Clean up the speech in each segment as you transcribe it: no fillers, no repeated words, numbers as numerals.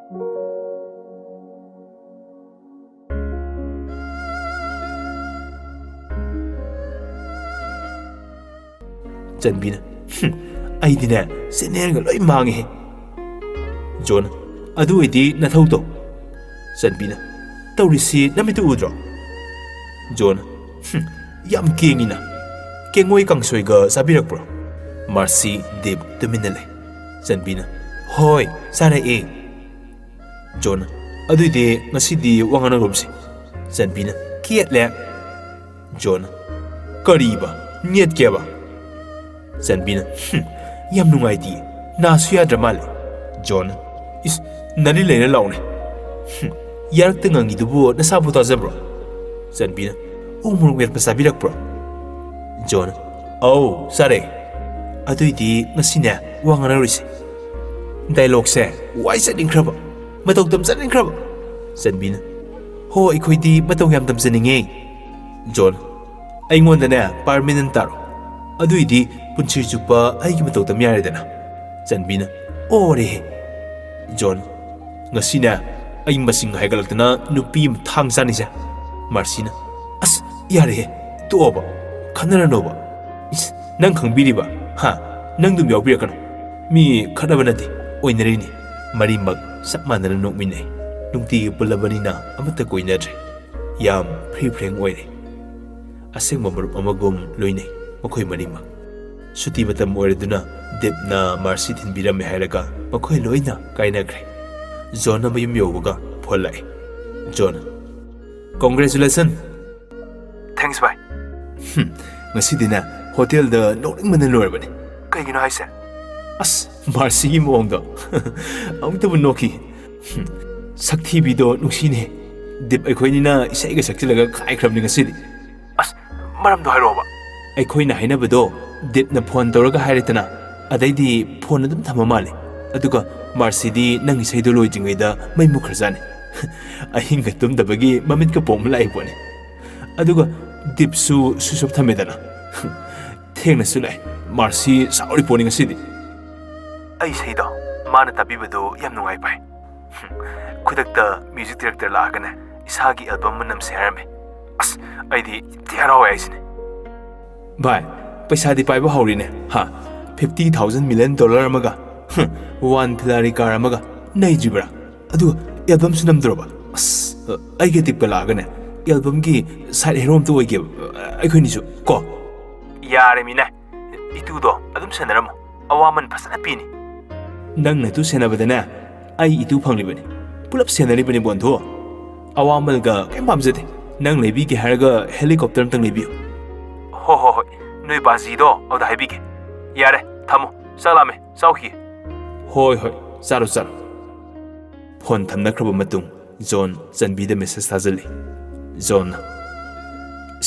Chanbina, I didn't send a loy mangy. John, I do it, Nathoto. Chanbina, to receive Namito Udro. John, Yam King ina. King Way Kang Soiga Sabirakbro. Marcy Dib the Minale. Chanbina, Hoy, Sana E. John, I do it, Nasidi Wangana Robsi. Chanbina, Kiet Lap. John, Kariba, Niet Keba. Chanbina, Yam nung idea. Nasuya Dramale. John, is Nari Lane alone. Yak the Gangi the wood, the Sabuta Zebra. Chanbina, Umur with Pasabirak Pro. John, oh, sorry. I do it, Nasina, Wanganarisi. Dialogue say, why said incredible? Matok them said incredible. Chanbina, Ho equity, Matokam them sending a. John, I want the na, Parmin Taro. I do it. Punchi chupa ay kimato tam yari dana. Chanbina, ore. John, ngasina ay masing haigalak na nupi thang sanisa. Marcina, as yari tuoba, kanara nova. Is nang kang biliba, ha, nang dum yaw biya Mi kanabanati, oy narini. Marimbag sakman na nung minay. Nung ti pulabani na amata ko'y nadre. Yam pre-preng oy. Asing mamarup amagom loy nay, mako'y marimbag. Suti matam oraduna dip na Marcy tinbirame hairaga makoy loina kainagre. John na mayum yoga polai. John, congratulations. Thanks bye. Ngasi dina hotel da noling manan lorabani. Kaygino haise. As Marcy moongdo. Ang tabu noki. Sakti bido nuksine. Dip akoy nina isa iga saktilaga kaikram ni ngasi di. As maram do hairoba. Akoy na hainabado. Dip na phone tawraga hairetana adaidi phone adum thamamale aduga Marcy di nang isai do loi jingaida mai mukhrajane ahinga tum dabagi mamit ka pom lai pone aduga dip su susop thamedana thengna sulai Marcy sauri poni ngasidi ai saido mana tabibadu yam nungai pai khudakta music director lagane isagi album manam serame as aidi tiara wa aisine bye पैसा दी पाइबा हौरीने हा $50,000 million अमगा 1 Ferrari car अमगा नहीं zebra अदु album सुनम द्रोबा अस आइगे tip लागने album की side हेरोम तो ओइगे आइखोनिसु को यारे मिना इतुदो अदुम सनरम अवामन फसना पीनी नंग न तु सेनाबदना आई इतु फंगलिबनी पुलप सेनरिबनी बंधो अवामलगा केम पामजते नंग लेबी के हारगा हेलीकॉप्टर तंग लेबियो हो हो हो Noi bazido au da haibige. Yare, tamo, salame, sauki. Hoi hoi, saro saro. Phone thamna kraba matung, John Chanbi da message thazali. John,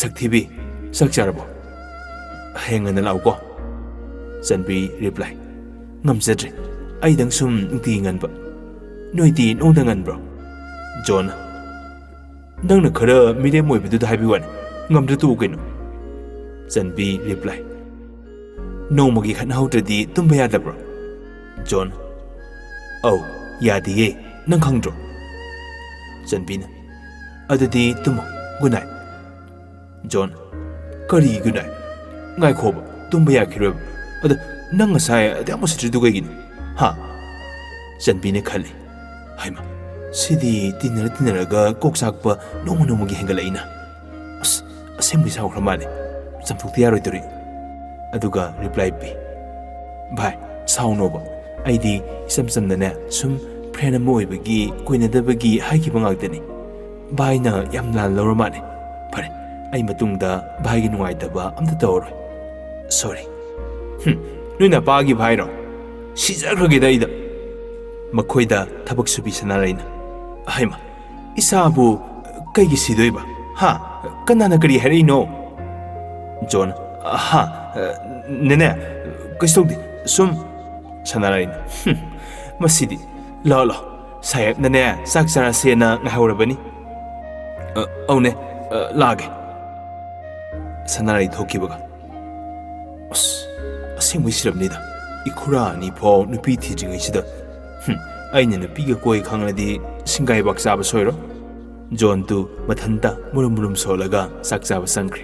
Saktibi, sakcharabo. Henga na lauko. Chanbi reply. Ngamsadre, ai dang sum ti ngan ba. Noi ti nong dangan bro. John, nang na khara mide moi bidu da haibi wan. Ngamda tu keno. Chanbi reply. No mogi khan hautradi tumba yadabro. John, oh, yadiye nang khangdro. Chanbi na adadi tumo good night. John, kari good night. Ngai khoba tumba yakirab ada nang asai ade amusitri dugay gin. Ha. Chanbi ne khali. Haima. Sidi tinaraga koksakpa no mogi hengalaina. As assembly sa khramale. Samthukti yaroi turi aduga reply pi bhai saunoba aidi samsamna sum friend amoi bagi koina dabagi haiki bangagdani bhai na yamna loromane phare ai matungda bhai gi nuai daba amta tawroi sorry nuina pagi bhai ro sijakhage daida makhoida thabak subi sanaraina haima isabu kaigi sidoiba ha kanana kari harino John, aha, nene, kaistogdi, sum, sanarain. Masidi, lolo, sayap nene, saksara sena ngahaurabani. Aune, lage. Sanarai thokibaga. As, asing wisirab nida. Ikura ni po nupi thi jingisida. ꯑꯩꯅ ꯅꯨꯄꯤꯒ ꯀꯣꯏ ꯈꯪꯂꯗꯤ ꯁꯤꯡꯒꯥꯏꯕꯥꯛ ꯆꯥꯕ ꯁꯣꯏꯔꯣ? ꯖꯣꯟꯗꯨ ꯃꯊꯟꯇ ꯃꯨꯔꯨꯝ ꯃꯨꯔꯨꯝ ꯁꯣꯜꯂꯒ ꯆꯥꯛ ꯆꯥꯕ ꯆꯪꯈ꯭ꯔꯦ꯫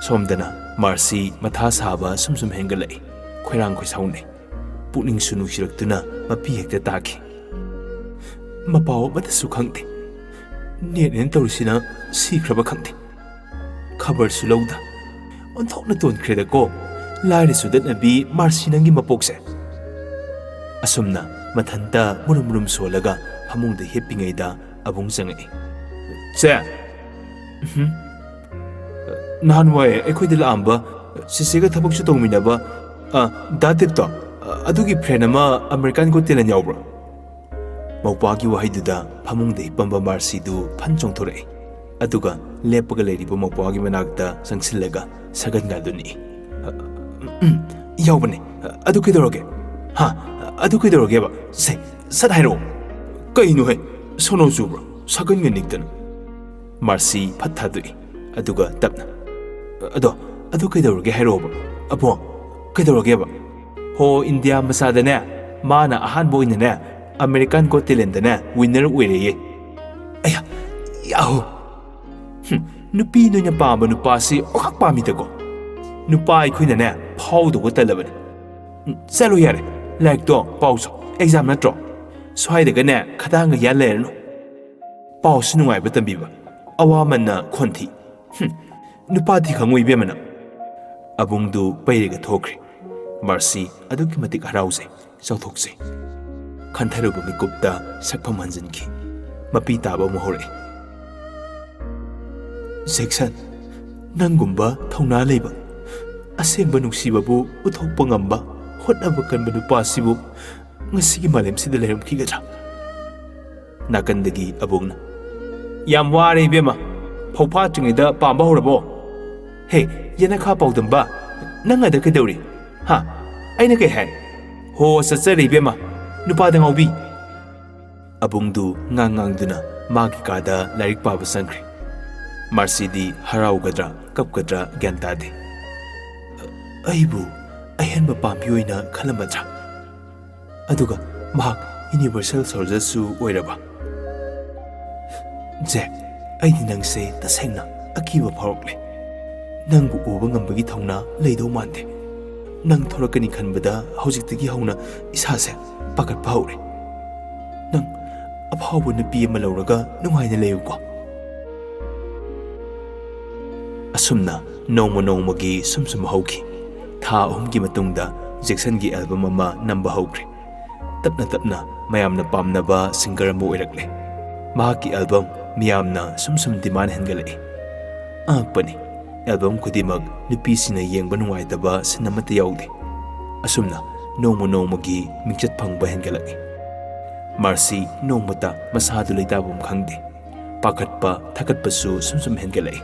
ꯁꯣꯝꯗꯅ ꯃꯥꯔꯁꯤ ꯃꯊꯥ ꯁꯥꯕ ꯁꯨꯝ ꯍꯦꯟꯒꯠꯂꯛꯏ, ꯈꯣꯏꯔꯥꯡ ꯈꯣꯏꯁꯥꯎꯅꯩ, ꯄꯨꯛꯅꯤꯡꯁꯨ ꯅꯨꯡꯁꯤꯔꯛꯇꯨꯅ ꯃꯄꯤ ꯍꯦꯛꯇ ꯇꯥꯈꯤ꯫ ꯃꯄꯥꯎ ꯑꯃꯠꯇꯁꯨ ꯈꯪꯗꯦ, ꯅꯦꯠꯅꯦꯅ ꯇꯧꯔꯤꯁꯤꯅ ꯁꯤꯈ꯭ꯔꯕ ꯈꯪꯗꯦ, ꯈꯕꯔꯁꯨ ꯂꯧꯗ, ꯑꯣꯟꯊꯣꯛꯅ ꯇꯣꯟꯈ꯭ꯔꯦꯗꯀꯣ ꯂꯥꯏꯔꯁꯨ ꯗꯠꯅꯕꯤ ꯃꯥꯔꯁꯤ ꯅꯪꯒꯤ ꯃꯄꯣꯛꯁꯦ꯫ ꯑꯁꯨꯝꯅ ꯃꯊꯟꯇ ꯃꯨꯔꯨꯝ ꯃꯨꯔꯨꯝ ꯁꯣꯜꯂꯒ ꯐꯃꯨꯡꯗ ꯍꯤꯞꯄꯤꯉꯩꯗ ꯑꯕꯨꯡ ꯆꯪꯉꯛꯏ꯫ ꯆꯦ, ꯅꯍꯥꯟꯋꯥꯏ ꯑꯩꯈꯣꯏꯗ ꯂꯥꯛꯑꯝꯕ ꯆꯤꯆꯦꯒ ꯊꯕꯛꯁꯨ ꯇꯧꯃꯤꯟꯅꯕ ꯗꯥ ꯗꯤꯞꯇꯣ, ꯑꯗꯨꯒꯤ ꯐ꯭ꯔꯦꯟ ꯑꯃ ꯑꯃꯦꯔꯤꯀꯥꯟ ꯒꯣꯠ ꯇꯦꯂꯦꯟꯠ ꯌꯥꯎꯕ꯭ꯔꯣ? ꯃꯧꯄꯥꯒꯤ ꯋꯥꯍꯩꯗꯨꯗ ꯐꯃꯨꯡꯗ ꯍꯤꯞꯄꯝꯕ ꯃꯥꯔꯁꯤꯗꯨ ꯐꯟ ꯆꯣꯡꯊꯣꯔꯛꯏ, ꯑꯗꯨꯒ ꯂꯦꯞꯄꯒ ꯂꯩꯔꯤꯕ ꯃꯧꯄꯥꯒꯤ ꯃꯅꯥꯛꯇ ꯆꯪꯁꯤꯜꯂꯒ ꯁꯒꯟꯒꯥꯗꯨ ꯅꯤꯛꯏ꯫ ꯌꯥꯎꯕꯅꯦ, ꯑꯗꯨ ꯀꯩꯗꯧꯔꯒꯦ? ꯑꯗꯨ ꯀꯩꯗꯧꯔꯒꯦꯕ? ꯁꯠ ꯍꯥꯏꯔꯛꯑꯣ꯫ ꯀꯩꯅꯣꯍꯦ, ꯁꯣꯅꯣ ꯆꯨꯕ꯭ꯔꯣ? ꯁꯒꯟꯒ ꯅꯤꯛꯇꯅ꯫ ꯃꯥꯔꯁꯤ ꯐꯠ ꯊꯥꯗꯣꯛꯏ, ꯑꯗꯨꯒ ꯇꯞꯅ, ꯑꯗꯣ ꯀꯩꯗꯧꯔꯒꯦ ꯍꯥꯏꯔꯛꯑꯣꯕ ꯑꯕꯣ, ꯀꯩꯗꯧꯔꯒꯦꯕ? ꯍꯣ ꯏꯟꯗꯤꯌꯥ ꯃꯆꯥꯗꯅꯦ, ꯃꯥꯅ ꯑꯍꯥꯟꯕ ꯑꯣꯏꯅꯅꯦ ꯑꯃꯦꯔꯤꯀꯥꯟ ꯒꯣꯠ ꯇꯦꯂꯦꯟꯠꯗꯅꯦ ꯋꯤꯟꯅꯔ ꯑꯣꯏꯔꯦꯌꯦ꯫ ꯑꯌꯥ, ꯌꯥꯍꯨ! ꯅꯨꯄꯤ ꯅꯣꯏꯅ ꯄꯥꯝꯕ ꯅꯨꯄꯥꯁꯤ ꯑꯣꯈꯥꯛ ꯄꯥꯝꯃꯤꯗꯀꯣ꯫ ꯅꯨꯄꯥ ꯑꯩꯈꯣꯏꯅꯅꯦ ꯐꯥꯎꯗꯧꯕ ꯇꯜꯂꯕꯅꯦ꯫ ꯆꯠꯂꯣ ꯌꯥꯔꯦ, ꯂꯥꯏꯔꯤꯛꯇꯣ ꯄꯥꯎꯆꯣ, ꯑꯦꯛꯖꯥꯝ ꯅꯠꯇ꯭ꯔꯣ? ꯁ꯭ꯋꯥꯏꯗꯒꯅꯦ ꯈꯗꯥꯡꯒ ꯌꯥꯟ ꯂꯩꯔꯅꯨ꯫ ꯄꯥꯎꯁꯨ ꯅꯨꯡꯉꯥꯏꯕ ꯇꯝꯕꯤꯕ, ꯑꯋꯥꯃꯟꯅ ꯈꯣꯟꯊꯤ꯫ ꯅꯨꯄꯥꯗꯤ ꯈꯪꯉꯣꯏ ꯏꯕꯦꯝꯃ ꯅꯪ꯫ ꯑꯕꯨꯡꯗꯨ ꯄꯩꯔꯒ ꯊꯣꯛꯈ꯭ꯔꯦ꯫ ꯃꯥꯔꯁꯤ ꯑꯗꯨꯛꯀꯤ ꯃꯇꯤꯛ ꯍꯔꯥꯎꯖꯩ, ꯆꯥꯎꯊꯣꯛꯆꯩ꯫ ꯈꯟꯊꯔꯨꯕ ꯃꯤꯀꯨꯞꯇ ꯁꯛꯐꯝ ꯍꯟꯖꯤꯟꯈꯤ, ꯃꯄꯤ ꯇꯥꯕ ꯑꯃꯨꯛ ꯍꯧꯔꯛꯏ꯫ ꯖꯦꯛꯁꯟ, ꯅꯪꯒꯨꯝꯕ ꯊꯧꯅꯥ ꯂꯩꯕ, ꯑꯁꯦꯡꯕ ꯅꯨꯡꯁꯤꯕꯕꯨ ꯎꯠꯊꯣꯛꯄ ꯉꯝꯕ ꯍꯣꯠꯅꯕ ꯀꯟꯕ ꯅꯨꯄꯥꯁꯤꯕꯨ ꯉꯁꯤꯒꯤ ꯃꯥꯂꯦꯝꯁꯤꯗ ꯂꯩꯔꯝꯈꯤꯒꯗ꯭ꯔꯥ? ꯅꯥꯀꯟꯗꯒꯤ ꯑꯕꯨꯡꯅ, ꯌꯥꯝ ꯋꯥꯔꯦ ꯏꯕꯦꯝꯃ, ꯐꯧ ꯐꯥꯠꯇ꯭ꯔꯤꯉꯩꯗ ꯄꯥꯝꯕ ꯍꯧꯔꯕꯣ? ꯍꯦ ꯌꯦꯅꯈꯥ ꯄꯥꯎꯗꯝꯕ, ꯅꯪ ꯑꯗ ꯀꯩꯗꯧꯔꯤ? ꯑꯩꯅ ꯀꯩ ꯍꯥꯏ? ꯍꯣ ꯆꯠꯆꯔꯦ ꯏꯕꯦꯝꯃ, ꯅꯨꯄꯥꯗ ꯉꯥꯎꯕꯤ꯫ ꯑꯕꯨꯡꯗꯨ ꯉꯥꯡꯗꯨꯅ ꯃꯥꯒꯤ ꯀꯥꯗ ꯂꯥꯏꯔꯤꯛ ꯄꯥꯕ ꯆꯪꯈ꯭ꯔꯦ꯫ ꯃꯥꯔꯁꯤꯗꯤ ꯍꯔꯥꯎꯒꯗ꯭ꯔꯥ ꯀꯞꯀꯗ꯭ꯔꯥ ꯒ꯭ꯌꯥꯟ ꯇꯥꯗꯦ꯫ ꯑꯩꯕꯨ ꯑꯍꯦꯟꯕ ꯄꯥꯝꯕꯤ ꯑꯣꯏꯅ ꯈꯜꯂꯝꯃꯗ꯭ꯔꯥ? ꯑꯗꯨꯒ ꯃꯍꯥꯛ ꯌꯨꯅꯤꯚꯔꯁꯦꯜ ꯁꯣꯜꯖꯔꯁꯨ ꯑꯣꯏꯔꯕ? ꯖꯦꯛ, ꯑꯩꯗꯤ ꯅꯪꯁꯦ ꯇꯁꯦꯡꯅ ꯑꯀꯤꯕ ꯐꯥꯎꯔꯛꯂꯦ꯫ ꯅꯪꯕꯨ ꯎꯕ ꯉꯝꯕꯒꯤ ꯊꯧꯅꯥ ꯂꯩꯗꯧ ꯃꯥꯟꯗꯦ꯫ ꯅꯪ ꯊꯣꯔꯛꯀꯅꯤ ꯈꯟꯕꯗ ꯍꯧꯖꯤꯛꯇꯒꯤ ꯍꯧꯅ ꯏꯁꯥꯁꯦ ꯄꯥꯈꯠꯄ ꯍꯧꯔꯦ꯫ ꯅꯪ ꯑꯐꯥꯎꯕ ꯅꯨꯄꯤ ꯑꯃ ꯂꯧꯔꯒ ꯅꯨꯡꯉꯥꯏꯅ ꯂꯩꯌꯨꯀꯣ꯫ ꯑꯁꯨꯝꯅ ꯅꯣꯡꯃ ꯅꯣꯡꯃꯒꯤ ꯁꯨꯝ ꯍꯧꯈꯤ꯫ ꯊꯥ 3ꯒꯤ ꯃꯇꯨꯡꯗ ꯖꯦꯛꯁꯟꯒꯤ ꯑꯦꯜꯕꯝ ꯑꯃ ꯅꯝꯕ ꯍꯧꯈ꯭ꯔꯦ꯫ ꯇꯞꯅ ꯇꯞꯅ ꯃꯌꯥꯝꯅ ꯄꯥꯝꯅꯕ ꯁꯤꯡꯒꯔ ꯑꯃ ꯑꯣꯏꯔꯛꯂꯦ꯫ ꯃꯍꯥꯛꯀꯤ ꯑꯦꯜꯕꯝ ꯃꯤꯌꯥꯝꯅ ꯁꯨꯝ ꯗꯤꯃꯥꯟ ꯍꯦꯟꯒꯠꯂꯛꯏ꯫ ꯑꯉꯛꯄꯅꯤ, ꯑꯦꯜꯕꯝ ꯈꯨꯗꯤꯡꯃꯛ ꯅꯨꯄꯤꯁꯤꯡꯅ ꯌꯦꯡꯕ ꯅꯨꯡꯉꯥꯏꯇꯕ ꯁꯤꯟ ꯑꯃꯠꯇ ꯌꯥꯎꯗꯦ꯫ ꯑꯁꯨꯝꯅ ꯅꯣꯡꯃ ꯅꯣꯡꯃꯒꯤ ꯃꯤꯡꯆꯠ ꯐꯪꯕ ꯍꯦꯟꯒꯠꯂꯛꯏ꯫ ꯃꯥꯔꯁꯤ ꯅꯣꯡꯃꯇ ꯃꯁꯥꯗꯨ ꯂꯩꯇꯥꯐꯝ ꯈꯪꯗꯦ꯫ ꯄꯥꯈꯠꯄ ꯊꯀꯠꯄꯁꯨ ꯁꯨꯝ ꯍꯦꯟꯒꯠꯂꯛꯏ꯫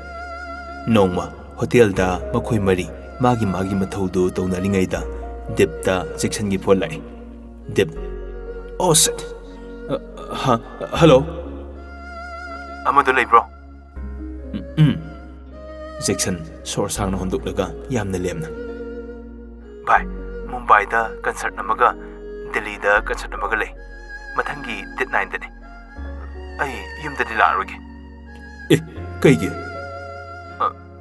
ꯅꯣꯡꯃ ꯍꯣꯇꯦꯜꯗ ꯃꯈꯣꯏ ꯃꯔꯤ ꯃꯥꯒꯤ ꯃꯊꯧꯗꯨ ꯇꯧꯅꯔꯤꯉꯩꯗ ꯗꯤꯞꯇ ꯖꯦꯛꯁꯟꯒꯤ ꯐꯣꯟ ꯂꯥꯛꯏ꯫ ꯗꯤꯞ, ꯑꯣ ꯁꯤꯠ, ꯍꯜꯂꯣ, ꯑꯃꯗꯣ ꯂꯩꯕ꯭ꯔꯣ? ꯖꯦꯛꯁꯟ ꯁꯣꯔ ꯁꯥꯡꯅ ꯍꯣꯟꯗꯣꯛꯂꯒ ꯌꯥꯝꯅ ꯂꯦꯝꯅ, ꯚꯥꯏ, ꯃꯨꯝꯕꯥꯏꯗ ꯀꯟꯁꯔꯠ ꯑꯃꯒ ꯗꯤꯜꯂꯤꯗ ꯀꯟꯁꯔꯠ ꯑꯃꯒ ꯂꯩ꯫ ꯃꯊꯪꯒꯤ ꯗꯦꯠ 9ꯗꯅꯦ꯫ ꯑꯩ ꯌꯨꯝꯗꯗꯤ ꯂꯥꯛꯑꯔꯣꯏꯒꯦ꯫ ꯀꯩꯒꯤ?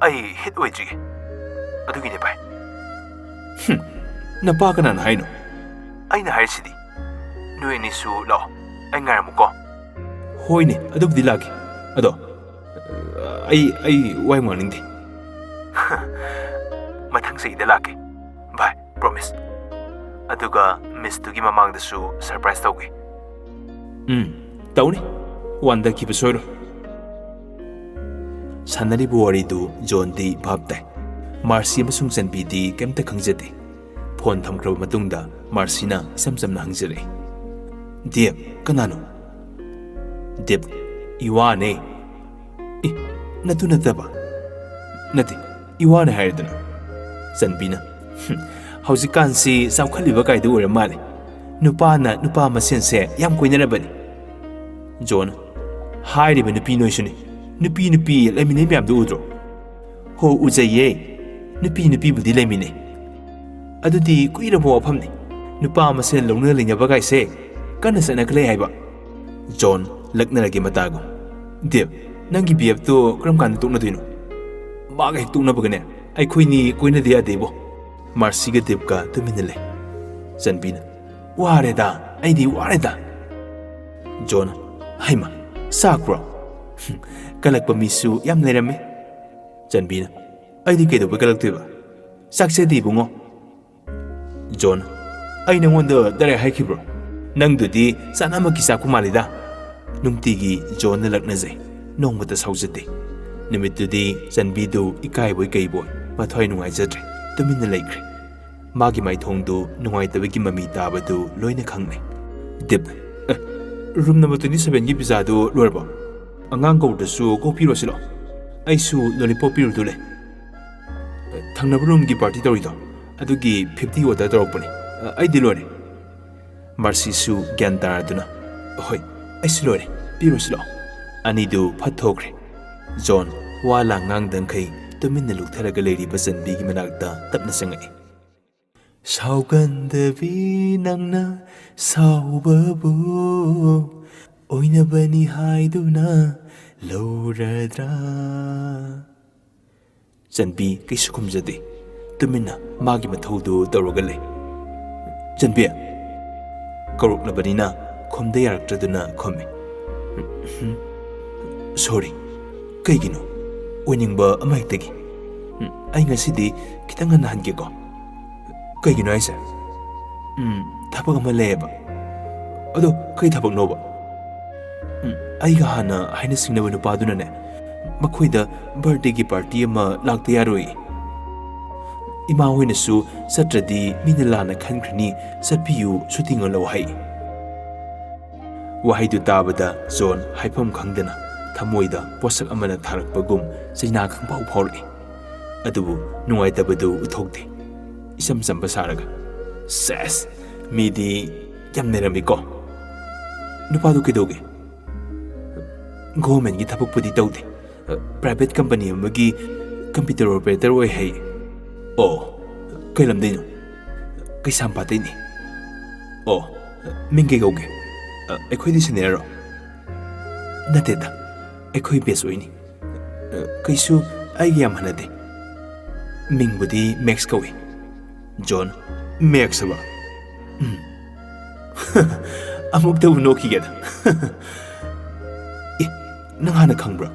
ꯑꯩ ꯍꯤꯠ ꯑꯣꯏꯗ꯭ꯔꯤꯌꯦ, ꯑꯗꯨꯒꯤꯅꯦ ꯚꯥꯏ꯫ ꯅꯄꯥ ꯀꯅꯥꯅ ꯍꯥꯏꯅꯣ? ꯑꯩꯅ ꯍꯥꯏꯔꯤꯁꯤꯗꯤ꯫ ꯅꯣꯏ ꯑꯅꯤꯁꯨ ꯂꯥꯛꯑꯣ, ꯑꯩ ꯉꯥꯏꯔꯝꯃꯨꯀꯣ꯫ ꯍꯣꯏꯅꯦ, ꯑꯗꯨꯕꯨꯗꯤ ꯂꯥꯛꯀꯦ꯫ ꯑꯗꯣ ꯑꯩ ꯋꯥ ꯌꯥꯝ ꯉꯥꯡꯅꯤꯡꯗꯦ꯫ ꯃꯊꯪ ꯆꯍꯤꯗ ꯂꯥꯛꯀꯦ ꯚꯥꯏ, ꯄ꯭ꯔꯣꯃꯤꯁ꯫ ꯑꯗꯨꯒ ꯃꯤꯁꯇꯨꯒꯤ ꯃꯃꯥꯡꯗꯁꯨ ꯁꯔꯄ꯭ꯔꯥꯏꯖ ꯇꯧꯒꯦ꯫ ꯇꯧꯅꯤ, ꯋꯥꯟꯗꯈꯤꯕ ꯁꯣꯏꯔꯣꯏ꯫ ꯁꯥꯟꯅꯔꯤꯕ ꯋꯥꯔꯤꯗꯨ ꯖꯣꯟꯗꯤ ꯚꯥꯞ ꯇꯥꯏ꯫ ꯃꯥꯔꯁꯤ ꯑꯃꯁꯨꯡ ꯆꯟꯕꯤꯗꯤ ꯀꯩꯝꯇ ꯈꯪꯖꯗꯦ꯫ ꯐꯣꯟ ꯊꯝꯈ꯭ꯔꯕ ꯃꯇꯨꯡꯗ ꯃꯥꯔꯁꯤꯅ ꯏꯆꯝ ꯆꯝꯅ ꯍꯪꯖꯔꯛꯏ, ꯗꯤꯞ, ꯀꯅꯥꯅꯣ? ꯗꯤꯞ, ꯏꯋꯥꯅꯦ꯫ ꯅꯇꯨ ꯅꯠꯇꯕ? ꯅꯠꯇꯦ, ꯏꯋꯥꯅꯦ ꯍꯥꯏꯔꯗꯅ꯫ ꯆꯟꯕꯤꯅ, ꯍꯧꯖꯤꯛꯀꯥꯟꯁꯤ ꯆꯥꯎꯈꯠꯂꯤꯕ ꯀꯥꯏꯗꯨ ꯑꯣꯏꯔ ꯃꯥꯜꯂꯦ꯫ ꯅꯨꯄꯥꯅ ꯅꯨꯄꯥ ꯃꯁꯦꯟꯁꯦ ꯌꯥꯝ ꯀꯣꯏꯅꯔꯕꯅꯤ꯫ ꯖꯣꯟ, ꯍꯥꯏꯔꯤꯕ ꯅꯨꯄꯤ ꯅꯣꯏꯁꯨꯅꯤ꯫ ꯅꯨꯄꯤ ꯂꯩꯃꯤꯟꯅꯩ ꯃꯌꯥꯝꯗꯨ ꯎꯗ꯭ꯔꯣ? ꯍꯣ, ꯎꯖꯩꯌꯦ, ꯅꯨꯄꯤꯕꯨꯗꯤ ꯂꯩꯃꯤꯟꯅꯩ꯫ ꯑꯗꯨꯗꯤ ꯀꯨꯏꯔꯕ ꯋꯥꯐꯝꯅꯤ꯫ नुपा मसेन लौना लेनबा गाइसे कन्ना सनकले हाइबा जॉन लक्नरगे मतागो देव नंगी बिहेव तो क्रम कान तोकना दिनो माग हेक तोकना बगने आई खोइनी कोइना दिया देबो मार्सी गे देव का तुमिनले चनबीना वारेदा आइदी वारेदा जॉन हाइमा साक्रो कलकपा मिसु याम लेरमे चनबीना आइदी केदो बगलक्तोबा साक्से दिबुंगो जॉन आई नंगोंद दरे हाइखिब्रो नंगदुदी सानामा किसाकु मालिदा नुमतीगी जॉन लक्नजे नोंगमता साउजते निमित्तुदी चनबीदु इकाइबोय कइबोय मथोय नुंगाइजद्रे तुमिन लेख्रे मागी माइथोंदु नुंगाइतबगी ममी ताबदु लोइना खंगने दिप रूम नंबर 27 गी पिजादु लोरबो अंगांग गौदसु कोपिरोसिलो आइसु लॉलीपॉप पिरुदुले थंगनब रूम गी पार्टी तौरिदो अदुगी 50 ऑर्डर तौरपने आइदि लोरे मार्सीसु ज्ञान तारदुना होय आइसु लोरे पिरोसिलो अनिदु फथोख्रे जॉन वाला ngang तुमिन लुथरगा लेरिबा चनबीगी मनाक्ता तपना संगै साउगंदबी नंगना साउबबु ओइनबनी हाइदुना लौरद्रा चनबी कैसु खुमजदे तुमिना मागी मथौदु तौरगले चनबी कौरक्लबनिना खुमदे यारक्तदुना खुमे सॉरी कईगिनो ओइनिंगबा अमाइतगी आई ngasiदी खितंग नहनगेको कईगिनो आइसे थबक अमा लेबा अदो कई थबक नोबा आइगा हाना हाइना सिंगनबा नुपादुनाने मखोइदा बर्थडे की पार्टी अमा लाक्ते यारोई इमा होइनसु सत्रदी मिना लाना खनख्रनी सतपियु सुतिंग लो हाई वहाइदु ताबदा जॉन हाइफम खंगदना थमोइदा पोसक अमना थारकपगुम सैना खंपाउ फौरई अदुबु नुंगाइतबदु उथोक्ते इसम संबा सारगा सेस मीदी यम नेरमिको नुपादु केदोगे गवर्नमेंट की थबकपुदी तौदे प्राइवेट कंपनी अमगी कंप्यूटर ऑपरेटर ओइ है ओ कैलमदैनो कैसाम पातैनी ओ मिंगे गौगे अखोइदि सिनेरो नतेदा अखोइ बेस ओइनी कैसु आइगे याम हनदे मिंगबुदी मैक्स कौवे जॉन मैक्स बा अमुक तब नोखिगेदा ए नंग हाना खंगब्रा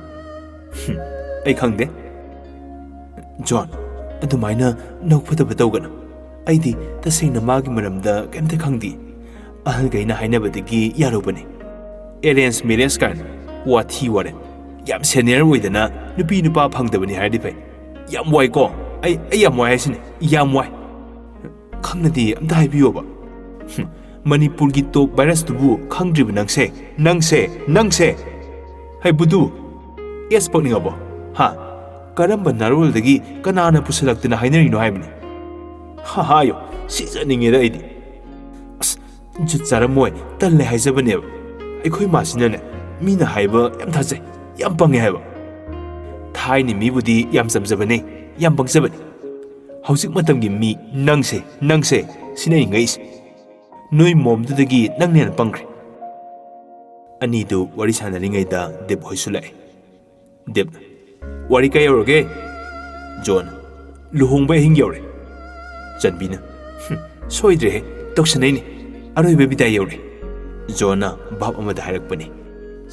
आई खंगदे जॉन अदुमाइना नौफदब तौगना आइदी तसेंगना मागी मरमदा केमते खंगदी अहलगैना हाइनबदगी यारोबने अरेंज मैरिज कान वाथी वारे याम सीनियर ओइदना नुपी नुपा फंगदबनी हाइदि फै याम वाइको आई याम वाइ हाइसिने याम वाइ खंगनदी अमदा हाइबियोबा मणिपुर की टॉप वायरस तुबु खंगद्रिब नंगसे हाय बुदु एस पकनिंगबो हा करंब नारोलदगी कनाना पुसलक्तना हाइनरिनो हाइबने हा हायो सिजनिंगेदा आइदी अस जुत चारमोय तल्ले हाइजबने अखोइ मासिनने मीना हाइबा याम थाजे याम पंगे हाइबा थाइनि मीबुदी याम समजबने याम पंगजबने हौसिक मतमगी मी नंगसे सिनै इंगैस नोइ मोमदुदगी नंगनेन पंग्रे अनिदु वारी सानरिङैदा देब होइसुलाय देब वारी काय यौरगे जॉन लुहोंबा हिंग यौरे चनबीना सोइद्रे तौसनैनि अरोइबे बिदाय यौरे जॉना बाप अमदा हाइरकपनि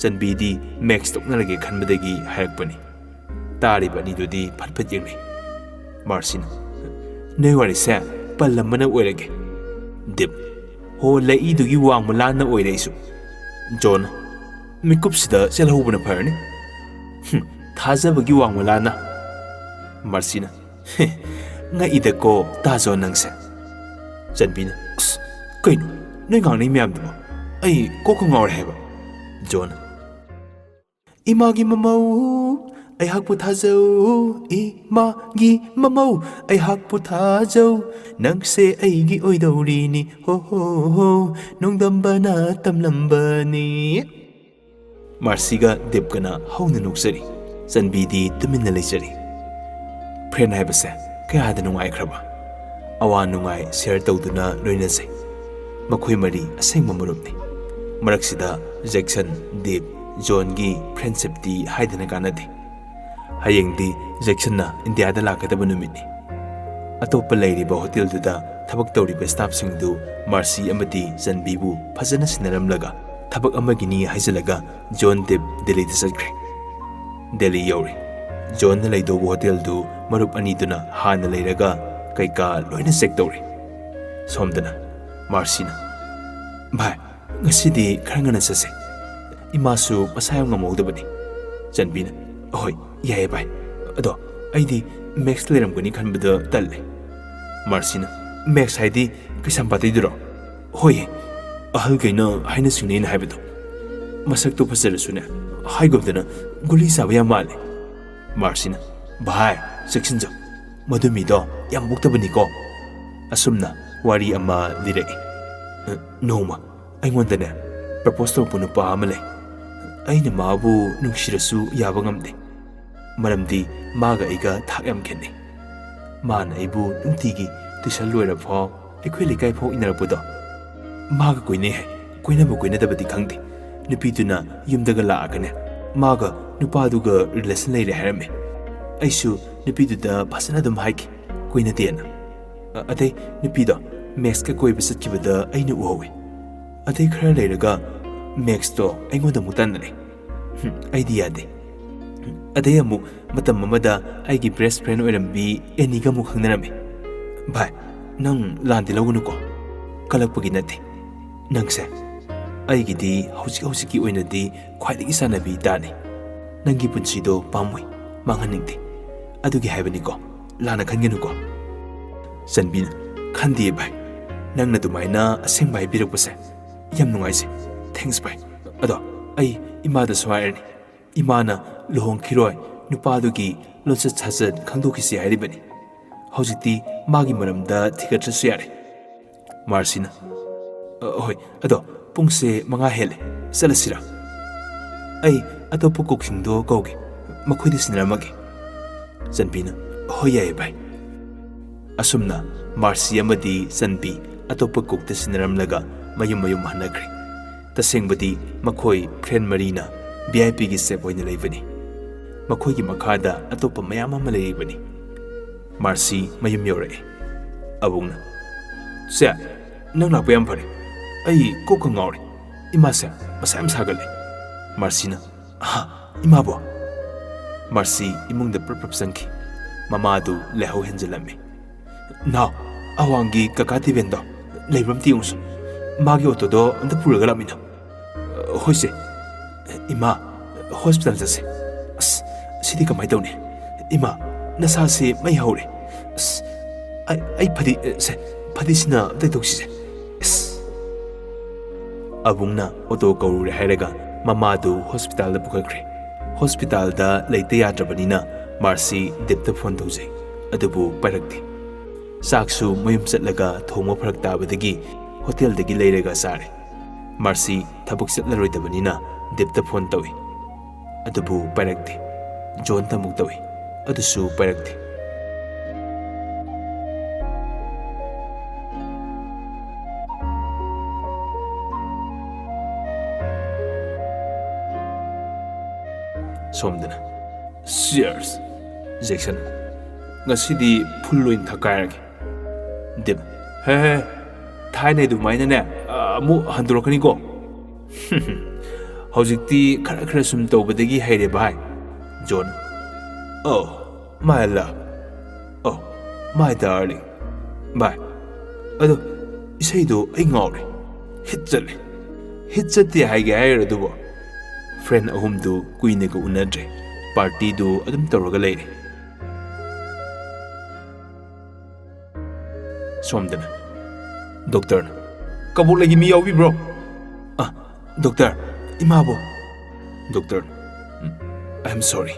चनबीदी मैक्स तोकनरगे खनबदगी हाइरकपनि तारिबा निदुदी फटफट यंगले मार्सिना नै वारिसे पल्लमना ओइरगे देब हो लईदुगी वांगमलाना ओइरैसु John मिकुपसिदा चलहौबना फरनि थाजबगी वांगमलाना मार्सिना nga idako tazo nangse chanbina kaino noi ngangnei myam do ai kokko ngawre heba John imagi mamau ai hakpu thajau imagi mamau ai hakpu thajau nangse ai gi oidori ni ho ho nongdambana tamlambani Marsiga debkana hauna nuksari chanbidi tuminna leisari friend haibase kaya da nungai khraba awa nungai share tawduna loinase ꯃꯈꯣꯏ ꯃꯔꯤ ꯑꯁꯦꯡꯕ ꯃꯔꯨꯞꯅꯤ꯫ ꯃꯔꯛꯁꯤꯗ Jackson, deep, ꯖꯣꯟꯒꯤ ꯐ꯭ꯔꯦꯟꯗꯁꯤꯞꯇꯤ ꯍꯥꯏꯗꯅ ꯀꯥꯟꯅꯗꯦ꯫ ꯍꯌꯦꯡꯗꯤ ꯖꯦꯛꯁꯟꯅ ꯏꯟꯗꯤꯌꯥꯗ ꯂꯥꯛꯀꯗꯕ ꯅꯨꯃꯤꯠꯅꯤ꯫ ꯑꯇꯣꯞꯄ ꯂꯩꯔꯤꯕ ꯍꯣꯇꯦꯜꯗꯨꯗ ꯊꯕꯛ ꯇꯧꯔꯤꯕ ꯁ꯭ꯇꯥꯐꯁꯤꯡꯗꯨ ꯃꯥꯔꯁꯤ ꯑꯃꯗꯤ ꯆꯟꯕꯤꯕꯨ ꯐꯖꯅ ꯁꯤꯟꯅꯔꯝꯂꯒ ꯊꯕꯛ ꯑꯃꯒꯤꯅꯤ ꯍꯥꯏꯖꯤꯜꯂꯒ ꯖꯣꯟ ꯗꯤꯞ ꯗꯦꯜꯂꯤꯗ ꯆꯠꯈ꯭ꯔꯦ꯫ ꯗꯦꯜꯂꯤ ꯌꯧꯔꯦ꯫ ꯖꯣꯟꯅ ꯂꯩꯗꯧꯕ ꯍꯣꯇꯦꯜꯗꯨ ꯃꯔꯨꯞ ꯑꯅꯤꯗꯨꯅ ꯍꯥꯟꯅ ꯂꯩꯔꯒ ꯀꯩꯀꯥ ꯂꯣꯏꯅ ꯆꯦꯛ ꯇꯧꯔꯦ꯫ ꯁꯣꯝꯗꯅ ꯃꯥꯔꯁꯤꯅ, ꯚꯥꯏ, ꯉꯁꯤꯗꯤ ꯈꯔ ꯉꯟꯅ ꯆꯠꯁꯦ꯫ ꯏꯃꯥꯁꯨ ꯃꯁꯥ ꯌꯥꯝ ꯉꯝꯍꯧꯗꯕꯅꯤ꯫ ꯆꯟꯕꯤꯅ, ꯑꯍꯣꯏ ꯌꯥꯏꯌꯦ ꯚꯥꯏ, ꯑꯗꯣ ꯑꯩꯗꯤ ꯃꯦꯛꯁ ꯂꯩꯔꯝꯒꯅꯤ ꯈꯟꯕꯗ ꯇꯜꯂꯦ꯫ ꯃꯥꯔꯁꯤꯅ, ꯃꯦꯛꯁ ꯍꯥꯏꯗꯤ ꯀꯩꯁꯥꯝꯄꯥꯠꯇꯩꯗꯨꯔꯣ? ꯍꯣꯏꯌꯦ, ꯑꯍꯜꯈꯩꯅ ꯍꯥꯏꯅ ꯁꯤꯡꯅꯩꯅ ꯍꯥꯏꯕꯗꯣ꯫ ꯃꯁꯛꯇꯣ ꯐꯖꯔꯁꯨꯅꯦ, ꯍꯥꯏꯒꯨꯝꯗꯅ ꯒꯨꯂꯤ ꯆꯥꯕ ꯌꯥꯝ ꯃꯥꯜꯂꯦ꯫ ꯃꯥꯔꯁꯤꯅ, ꯚꯥꯏ ꯆꯦꯛꯁꯤꯟꯖꯧ, ꯃꯗꯨ ꯃꯤꯗꯣ ꯌꯥꯝ ꯃꯨꯛꯇꯕꯅꯤꯀꯣ꯫ ꯑꯁꯨꯝꯅ ꯋꯥꯔꯤ ꯑꯃ ꯂꯤꯔꯛꯏ꯫ ꯅꯣꯡꯃ ꯑꯩꯉꯣꯟꯗꯅꯦ ꯄ꯭ꯔꯄꯣꯁ ꯇꯧꯔꯛꯄ ꯅꯨꯄꯥ ꯑꯃ ꯂꯩ꯫ ꯑꯩꯅ ꯃꯥꯕꯨ ꯅꯨꯡꯁꯤꯔꯁꯨ ꯌꯥꯕ ꯉꯝꯗꯦ, ꯃꯔꯝꯗꯤ ꯃꯥꯒ ꯑꯩꯒ ꯊꯥꯛ ꯌꯥꯝ ꯈꯦꯠꯅꯩ꯫ ꯃꯥꯅ ꯑꯩꯕꯨ ꯅꯨꯡꯇꯤꯒꯤ ꯇꯨꯏꯁꯟ ꯂꯣꯏꯔꯐꯥꯎ ꯑꯩꯈꯣꯏ ꯂꯩꯀꯥꯏ ꯐꯥꯎ ꯏꯟꯅꯔꯛꯄꯗꯣ꯫ ꯃꯥꯒ ꯀꯣꯏꯅꯩ ꯍꯥꯏ, ꯀꯣꯏꯅꯕ ꯀꯣꯏꯅꯗꯕꯗꯤ ꯈꯪꯗꯦ꯫ ꯅꯨꯄꯤꯗꯨꯅ ꯌꯨꯝꯗꯒ ꯂꯥꯛꯑꯒꯅꯦ ꯃꯥꯒ ꯅꯨꯄꯥꯗꯨꯒ ꯔꯤꯂꯦꯁꯟ ꯂꯩꯔꯦ ꯍꯥꯏꯔꯝꯃꯦ꯫ ꯑꯩꯁꯨ ꯅꯨꯄꯤꯗꯨꯗ ꯐꯖꯅ ꯑꯗꯨꯝ ꯍꯥꯏꯈꯤ, ꯀꯣꯏꯅꯗꯦꯅ꯫ ꯑꯗꯩ ꯅꯨꯄꯤꯗꯣ ꯃꯦꯛꯁꯀ ꯀꯣꯏꯕ ꯆꯠꯈꯤꯕꯗ ꯑꯩꯅ ꯎꯍꯧꯋꯦ꯫ ꯑꯗꯩ ꯈꯔ ꯂꯩꯔꯒ ꯃꯦꯛꯁꯇꯣ ꯑꯩꯉꯣꯟꯗ ꯑꯃꯨꯛ ꯇꯥꯟꯅꯔꯦ꯫ ꯑꯩꯗꯤ ꯌꯥꯗꯦ꯫ ꯑꯗꯩ ꯑꯃꯨꯛ ꯃꯇꯝ ꯑꯃꯗ ꯑꯩꯒꯤ ꯕꯦꯁꯠ ꯐ꯭ꯔꯦꯟ ꯑꯣꯏꯔꯝꯕꯤ ꯑꯦꯅꯤꯒ ꯑꯃꯨꯛ ꯈꯪꯅꯔꯝꯃꯦ꯫ ꯚꯥꯏ, ꯅꯪ ꯂꯥꯟꯗꯤ ꯂꯧꯒꯅꯨꯀꯣ, ꯀꯜꯂꯛꯄꯒꯤ ꯅꯠꯇꯦ꯫ ꯅꯪꯁꯦ ꯑꯩꯒꯤꯗꯤ ꯍꯧꯖꯤꯛꯀꯤ ꯑꯣꯏꯅꯗꯤ ꯈ꯭ꯋꯥꯏꯗꯒꯤ ꯆꯥꯟꯅꯕꯤ ꯏꯇꯥꯅꯤ꯫ ꯅꯪꯒꯤ ꯄꯨꯟꯁꯤꯗꯣ ꯄꯥꯝꯃꯣꯏ, ꯃꯥꯡꯍꯟꯅꯤꯡꯗꯦ, ꯑꯗꯨꯒꯤ ꯍꯥꯏꯕꯅꯤꯀꯣ, ꯂꯥꯟꯅ ꯈꯟꯒꯅꯨꯀꯣ꯫ ꯆꯟꯕꯤꯅ, ꯈꯟꯗꯤꯌꯦ ꯚꯥꯏ, ꯅꯪꯅ ꯑꯗꯨꯃꯥꯏꯅ ꯑꯁꯦꯡꯕ ꯍꯥꯏꯕꯤꯔꯛꯄꯁꯦ ꯌꯥꯝ ꯅꯨꯡꯉꯥꯏꯖꯩ꯫ ꯊꯦꯡꯛꯁ ꯚꯥꯏ꯫ ꯑꯗꯣ ꯑꯩ ꯏꯃꯥꯗꯁꯨ ꯍꯥꯏꯔꯅꯤ꯫ ꯏꯃꯥꯅ ꯂꯨꯍꯣꯡꯈꯤꯔꯣꯏ ꯅꯨꯄꯥꯗꯨꯒꯤ ꯂꯣꯟꯆꯠ ꯁꯥꯖꯠ ꯈꯪꯗꯣꯛꯈꯤꯁꯤ ꯍꯥꯏꯔꯤꯕꯅꯤ꯫ ꯍꯧꯖꯤꯛꯇꯤ ꯃꯥꯒꯤ ꯃꯔꯝꯗ ꯊꯤꯒꯠꯇ꯭ꯔꯁꯨ ꯌꯥꯔꯦ꯫ ꯃꯥꯔꯁꯤꯅ, ꯍꯣꯏ, ꯑꯗꯣ ꯄꯨꯡꯁꯦ 5 ꯍꯦꯜꯂꯦ, ꯆꯠꯂꯁꯤꯔꯥ? ꯑꯩ ꯑꯇꯣꯞꯄ ꯀꯨꯛꯁꯤꯡꯗꯣ ꯀꯧꯒꯦ, ꯃꯈꯣꯏꯗ ꯁꯤꯟꯅꯔꯝꯃꯒꯦ꯫ ꯆꯟꯕꯤꯅ, ꯍꯣꯏ ꯌꯥꯏꯌꯦ ꯚꯥꯏ꯫ ꯑꯁꯨꯝꯅ ꯃꯥꯔꯁꯤ ꯑꯃꯗꯤ ꯆꯟꯕꯤ ꯑꯇꯣꯞꯄ ꯀꯨꯛꯇ ꯁꯤꯟꯅꯔꯝꯂꯒ ꯃꯌꯨꯝ ꯃꯌꯨꯝ ꯍꯟꯅꯈ꯭ꯔꯦ꯫ ꯇꯁꯦꯡꯕꯗꯤ ꯃꯈꯣꯏ ꯐ꯭ꯔꯦꯟ ꯃꯔꯤꯅ ꯚꯤꯑꯥꯏꯄꯤꯒꯤ ꯁꯦꯞ ꯑꯣꯏꯅ ꯂꯩꯕꯅꯤ꯫ ꯃꯈꯣꯏꯒꯤ ꯃꯈꯥꯗ ꯑꯇꯣꯞꯄ ꯃꯌꯥꯝ ꯑꯃ ꯂꯩꯔꯤꯕꯅꯤ꯫ ꯃꯥꯔꯁꯤ ꯃꯌꯨꯝ ꯌꯧꯔꯛꯑꯦ꯫ ꯑꯕꯨꯡꯅ, ꯁꯦ, ꯅꯪ ꯂꯥꯛꯄ ꯌꯥꯝ ꯐꯔꯦ꯫ ꯑꯩ ꯀꯣꯛꯀ ꯉꯥꯎꯔꯦ, ꯏꯃꯥꯁꯦ ꯃꯁꯥ ꯌꯥꯝ ꯁꯥꯒꯠꯂꯦ꯫ ꯃꯥꯔꯁꯤꯅ, ꯏꯃꯥꯕꯣ? ꯃꯥꯔꯁꯤ ꯏꯃꯨꯡꯗ ꯄ꯭ꯔꯞ ꯆꯪꯈꯤ꯫ ꯃꯃꯥꯗꯨ ꯂꯥꯏꯍꯧ ꯍꯦꯟꯖꯜꯂꯝꯃꯤ꯫ ꯅꯥꯎ, ꯑꯋꯥꯡꯒꯤ ꯀꯀꯥ ꯇꯤꯕꯦꯟꯗꯣ ꯂꯩꯕ꯭ꯔ ꯑꯝꯇ ꯌꯦꯡꯉꯨꯁꯣ, ꯃꯥꯒꯤ ꯑꯣꯇꯣꯗꯣ ꯑꯝꯇ ꯄꯨꯔꯒ ꯂꯥꯛꯃꯤꯟꯅꯧ꯫ ꯍꯣꯏꯁꯦ꯫ ꯏꯃꯥ, ꯍꯣꯁꯄꯤꯇꯥꯜ ꯆꯠꯁꯦ꯫ ꯑꯁ, ꯁꯤꯗꯤ ꯀꯃꯥꯏ ꯇꯧꯅꯤ? ꯏꯃꯥ, ꯅꯁꯥꯁꯦ ꯃꯩ ꯍꯧꯔꯦ꯫ ꯑꯁ, ꯑꯩ ꯐꯗꯤꯁꯤꯅ ꯇꯩꯊꯣꯛꯁꯤꯁꯦ꯫ ꯑꯕꯨꯡꯅ ꯑꯣꯇꯣ ꯀꯧꯔꯨꯔꯦ ꯍꯥꯏꯔꯒ ꯃꯃꯥꯗꯨ ꯍꯣꯁꯄꯤꯇꯥꯜꯗ ꯄꯨꯈꯠꯈ꯭ꯔꯦ꯫ ꯍꯣꯁꯄꯤꯇꯥꯜꯗ ꯂꯩꯇ ꯌꯥꯗ꯭ꯔꯕꯅꯤꯅ ꯃꯥꯔꯁꯤ ꯗꯤꯞꯇ ꯐꯣꯟ ꯇꯧꯖꯩ, ꯑꯗꯨꯕꯨ ꯄꯥꯏꯔꯛꯇꯦ꯫ ꯆꯥꯛꯁꯨ ꯃꯌꯨꯝ ꯆꯠꯂꯒ ꯊꯣꯡꯕ ꯐꯔꯛ ꯇꯥꯕꯗꯒꯤ ꯍꯣꯇꯦꯜꯗꯒꯤ ꯂꯩꯔꯒ ꯆꯥꯔꯦ꯫ ꯃꯥꯔꯁꯤ ꯊꯕꯛ ꯆꯠꯂꯔꯣꯏꯗꯕꯅꯤꯅ ꯗꯤꯞꯇ ꯐꯣꯟ ꯇꯧꯏ, ꯑꯗꯨꯕꯨ ꯄꯥꯏꯔꯛꯇꯦ꯫ ꯖꯣꯟꯗ ꯑꯃꯨꯛ ꯇꯧꯏ, ꯑꯗꯨꯁꯨ ꯄꯥꯏꯔꯛꯇꯦ꯫ ꯁꯣꯝꯗꯅ, ꯆꯤꯌꯔꯁ꯫ ꯖꯦꯛꯁꯟ, ꯉꯁꯤꯗꯤ ꯐꯨꯜ ꯑꯣꯏꯅ ꯊꯛꯀꯥꯏꯔꯒꯦ꯫ ꯗꯤꯞ, ꯍꯦ, ꯊꯥꯏꯅ ꯑꯗꯨꯃꯥꯏꯅꯅꯦ ꯑꯃꯨꯛ ꯍꯟꯗꯣꯔꯛꯀꯅꯤꯀꯣ꯫ ꯍꯧꯖꯤꯛꯇꯤ ꯈꯔ ꯁꯨꯝ ꯇꯧꯕꯗꯒꯤ ꯍꯩꯔꯦ ꯚꯥꯏ꯫ ꯖꯣꯟ, ꯑꯣ ꯃꯥꯏ ꯂꯚ, ꯑꯣ ꯃꯥꯏ ꯗꯥꯔꯂꯤꯡ꯫ ꯚꯥꯏ, ꯑꯗꯣ ꯏꯁꯩꯗꯣ ꯑꯩ ꯉꯥꯎꯔꯦ, ꯍꯤꯠ ꯆꯠꯂꯦ꯫ ꯍꯤꯠ ꯆꯠꯇꯦ ꯍꯥꯏꯒꯦ ꯍꯥꯏꯔꯣ ꯑꯗꯨꯕꯨ? ꯐ꯭ꯔꯦꯟ ꯑꯍꯨꯝꯗꯨ ꯀꯨꯏꯅꯒ ꯎꯅꯗ꯭ꯔꯦ, ꯄꯥꯔꯇꯤꯗꯨ ꯑꯗꯨꯝ ꯇꯧꯔꯒ ꯂꯩꯔꯦ꯫ ꯁꯣꯝꯗꯅ, ꯗꯣꯛꯇꯔꯅ, ꯀꯕꯣꯛꯂꯩꯒꯤ ꯃꯤ ꯌꯥꯎꯕꯤꯕ꯭ꯔꯣ? ꯗꯣꯛꯇꯔ, ꯏꯃꯥꯕꯨ? ꯗꯣꯛꯇꯔꯅ, ꯑꯥꯏ ꯑꯦꯝ ꯁꯣꯔꯤ,